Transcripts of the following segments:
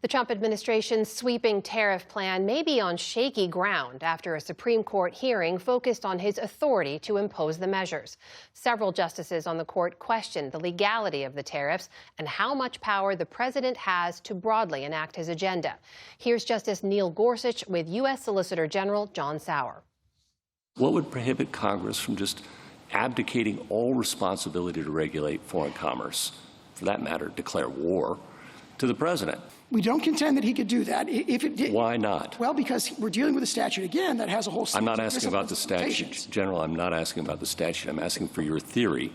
The Trump administration's sweeping tariff plan may be on shaky ground after a Supreme Court hearing focused on his authority to impose the measures. Several justices on the court questioned the legality of the tariffs and how much power the president has to broadly enact his agenda. Here's Justice Neil Gorsuch with U.S. Solicitor General John Sauer. What would prohibit Congress from just abdicating all responsibility to regulate foreign commerce, for that matter, declare war, to the president? We don't contend that he could do that. If it did, why not? Well, because we're dealing with a statute, again, that has a whole... I'm not asking about the statute, General. I'm not asking about the statute. I'm asking for your theory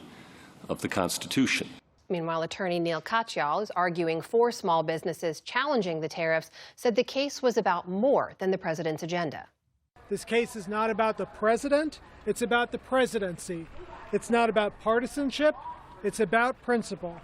of the Constitution. Meanwhile, attorney Neil Katyal is arguing for small businesses challenging the tariffs, said the case was about more than the president's agenda. This case is not about the president. It's about the presidency. It's not about partisanship. It's about principle.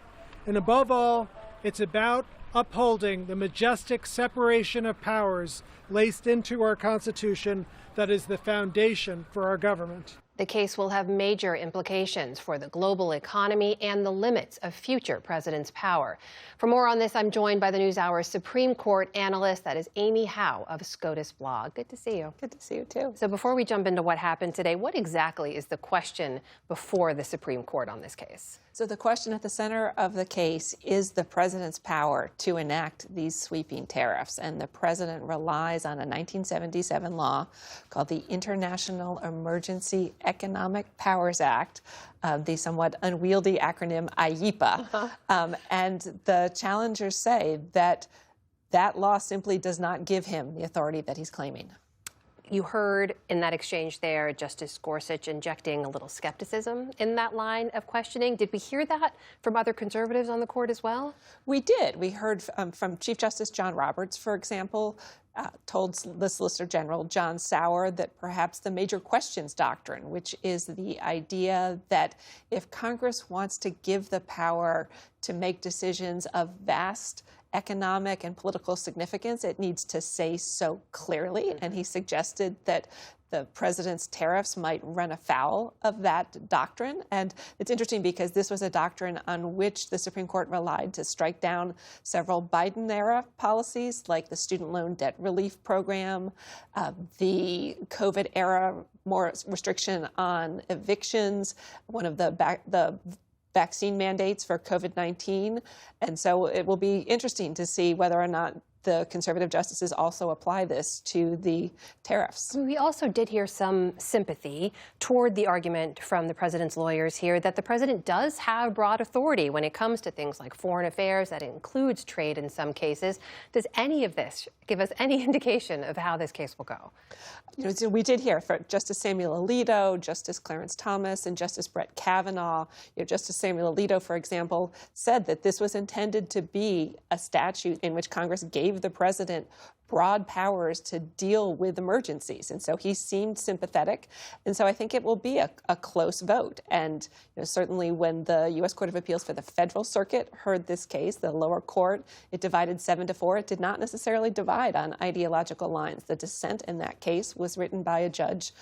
And above all, it's about upholding the majestic separation of powers laced into our Constitution that is the foundation for our government. The case will have major implications for the global economy and the limits of future presidents' power. For more on this, I'm joined by the NewsHour's Supreme Court analyst, that is Amy Howe of SCOTUS Blog. Good to see you. Good to see you, too. So before we jump into what happened today, what exactly is the question before the Supreme Court on this case? So the question at the center of the case is the president's power to enact these sweeping tariffs. And the president relies on a 1977 law called the International Emergency Economic Powers Act, the somewhat unwieldy acronym IEEPA. And the challengers say that that law simply does not give him the authority that he's claiming. You heard in that exchange there Justice Gorsuch injecting a little skepticism in that line of questioning. Did we hear that from other conservatives on the court as well? We did. We heard from Chief Justice John Roberts, for example, told the Solicitor General John Sauer that perhaps the major questions doctrine, which is the idea that if Congress wants to give the power to make decisions of vast economic and political significance, it needs to say so clearly. And he suggested that the president's tariffs might run afoul of that doctrine. And it's interesting because this was a doctrine on which the Supreme Court relied to strike down several Biden-era policies, like the student loan debt relief program, the COVID-era more restriction on evictions, one of the vaccine mandates for COVID-19. And so it will be interesting to see whether or not the conservative justices also apply this to the tariffs. We also did hear some sympathy toward the argument from the president's lawyers here that the president does have broad authority when it comes to things like foreign affairs. That includes trade in some cases. Does any of this give us any indication of how this case will go? You know, so we did hear from Justice Samuel Alito, Justice Clarence Thomas, and Justice Brett Kavanaugh. You know, Justice Samuel Alito, for example, said that this was intended to be a statute in which Congress gave the president broad powers to deal with emergencies. And so he seemed sympathetic. And so I think it will be a close vote. And you know, certainly when the U.S. Court of Appeals for the Federal Circuit heard this case, the lower court, it divided 7-4. It did not necessarily divide on ideological lines. The dissent in that case was written by a judge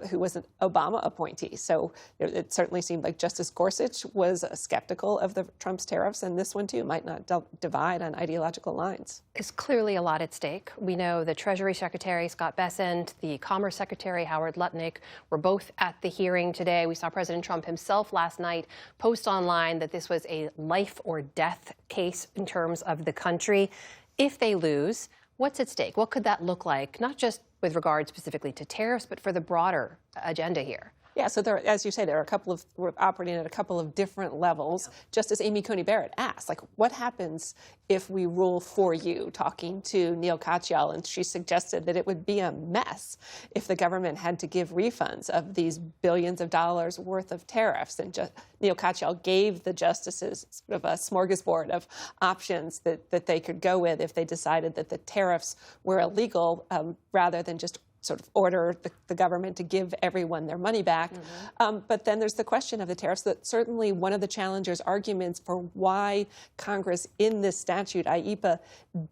who was an Obama appointee. So it certainly seemed like Justice Gorsuch was skeptical of the Trump's tariffs, and this one, too, might not divide on ideological lines. There's clearly a lot at stake. We know the Treasury Secretary, Scott Bessent, the Commerce Secretary, Howard Lutnick, were both at the hearing today. We saw President Trump himself last night post online that this was a life or death case in terms of the country. If they lose, what's at stake? What could that look like, not just with regard specifically to tariffs, but for the broader agenda here? Yeah, so there, as you say, we're operating at a couple of different levels. Yeah. Just as Amy Coney Barrett asked, like, what happens if we rule for you, talking to Neil Katyal, and she suggested that it would be a mess if the government had to give refunds of these billions of dollars worth of tariffs. And Neil Katyal gave the justices sort of a smorgasbord of options that they could go with if they decided that the tariffs were illegal, rather than just sort of order the government to give everyone their money back. But then there's the question of the tariffs. That certainly one of the challengers' arguments for why Congress in this statute, IEEPA,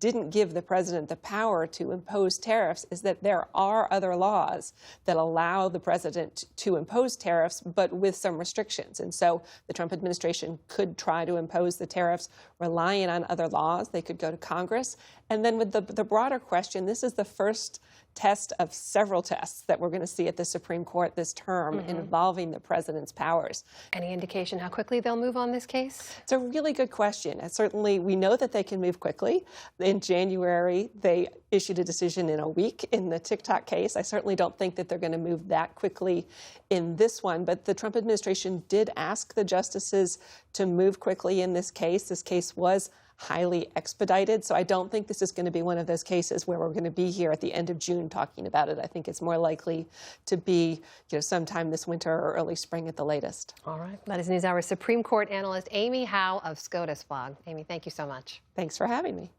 didn't give the president the power to impose tariffs is that there are other laws that allow the president to impose tariffs, but with some restrictions. And so the Trump administration could try to impose the tariffs relying on other laws. They could go to Congress And then with the broader question, this is the first test of several tests that we're going to see at the Supreme Court this term involving the president's powers. Any indication how quickly they'll move on this case? It's a really good question. And certainly, we know that they can move quickly. In January, they issued a decision in a week in the TikTok case. I certainly don't think that they're going to move that quickly in this one. But the Trump administration did ask the justices to move quickly in this case. This case was highly expedited. So I don't think this is going to be one of those cases where we're going to be here at the end of June talking about it. I think it's more likely to be, sometime this winter or early spring at the latest. All right. That is NewsHour Supreme Court analyst Amy Howe of SCOTUS Blog. Amy, thank you so much. Thanks for having me.